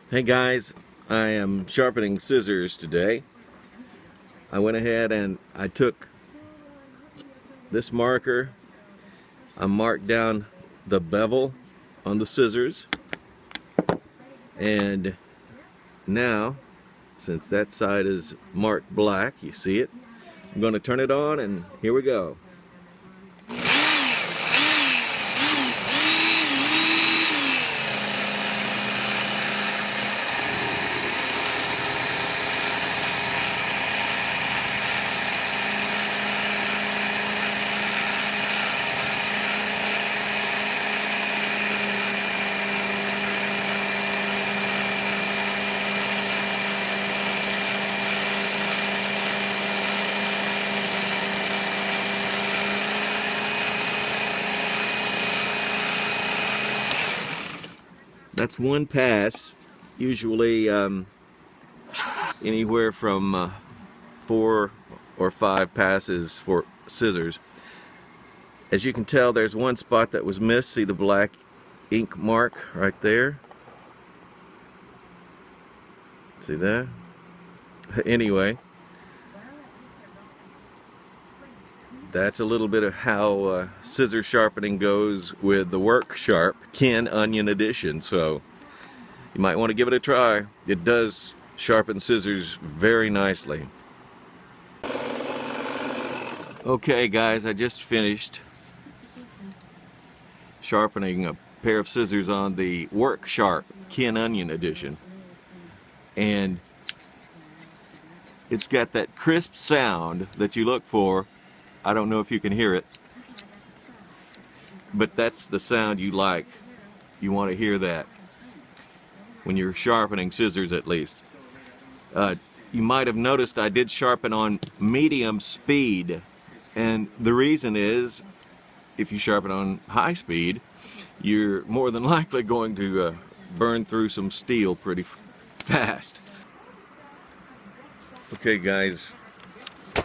Hey guys, I am sharpening scissors today. I went ahead and I took this marker. I marked down the bevel on the scissors, and now, since that side is marked black, you see it, I'm going to turn it on, and here we go. That's one pass, usually anywhere from 4 or 5 passes for scissors. As you can tell, there's one spot that was missed. See the black ink mark right there? See that? Anyway, that's a little bit of how scissor sharpening goes with the Work Sharp Ken Onion Edition. So you might want to give it a try. It does sharpen scissors very nicely. Okay guys, I just finished sharpening a pair of scissors on the Work Sharp Ken Onion Edition, and it's got that crisp sound that you look for. I don't know if you can hear it, but that's the sound you like. You want to hear that when you're sharpening scissors, at least. You might have noticed I did sharpen on medium speed, and the reason is, if you sharpen on high speed, you're more than likely going to burn through some steel pretty fast. Okay guys,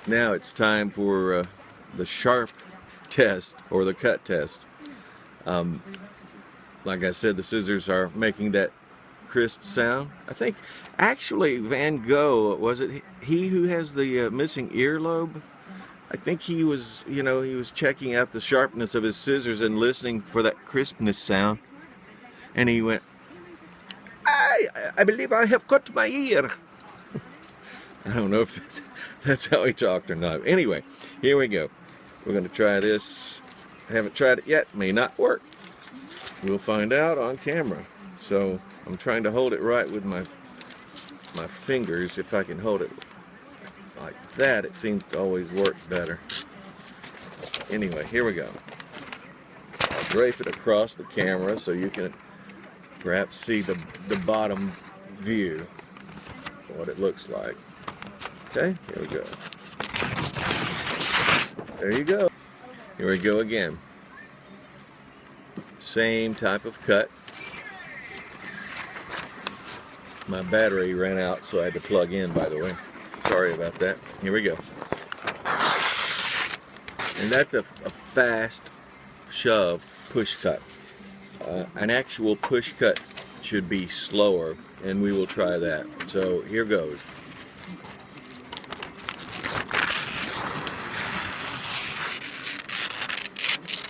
now it's time for the sharp test, or the cut test. Like I said, the scissors are making that crisp sound. I think actually Van Gogh, was it he who has the missing earlobe? I think he was, he was checking out the sharpness of his scissors and listening for that crispness sound, and he went, I believe I have cut my ear. I don't know if that's how he talked or not. Anyway, here we go. We're going to try this. I haven't tried it yet. May not work. We'll find out on camera. So I'm trying to hold it right with my fingers. If I can hold it like that, it seems to always work better. Anyway, here we go. I'll drape it across the camera so you can perhaps see the bottom view, what it looks like. Okay, here we go. There you go. Here we go again. Same type of cut. My battery ran out, so I had to plug in, by the way. Sorry about that. Here we go. And that's a fast shove push cut. An actual push cut should be slower, and we will try that. So here goes.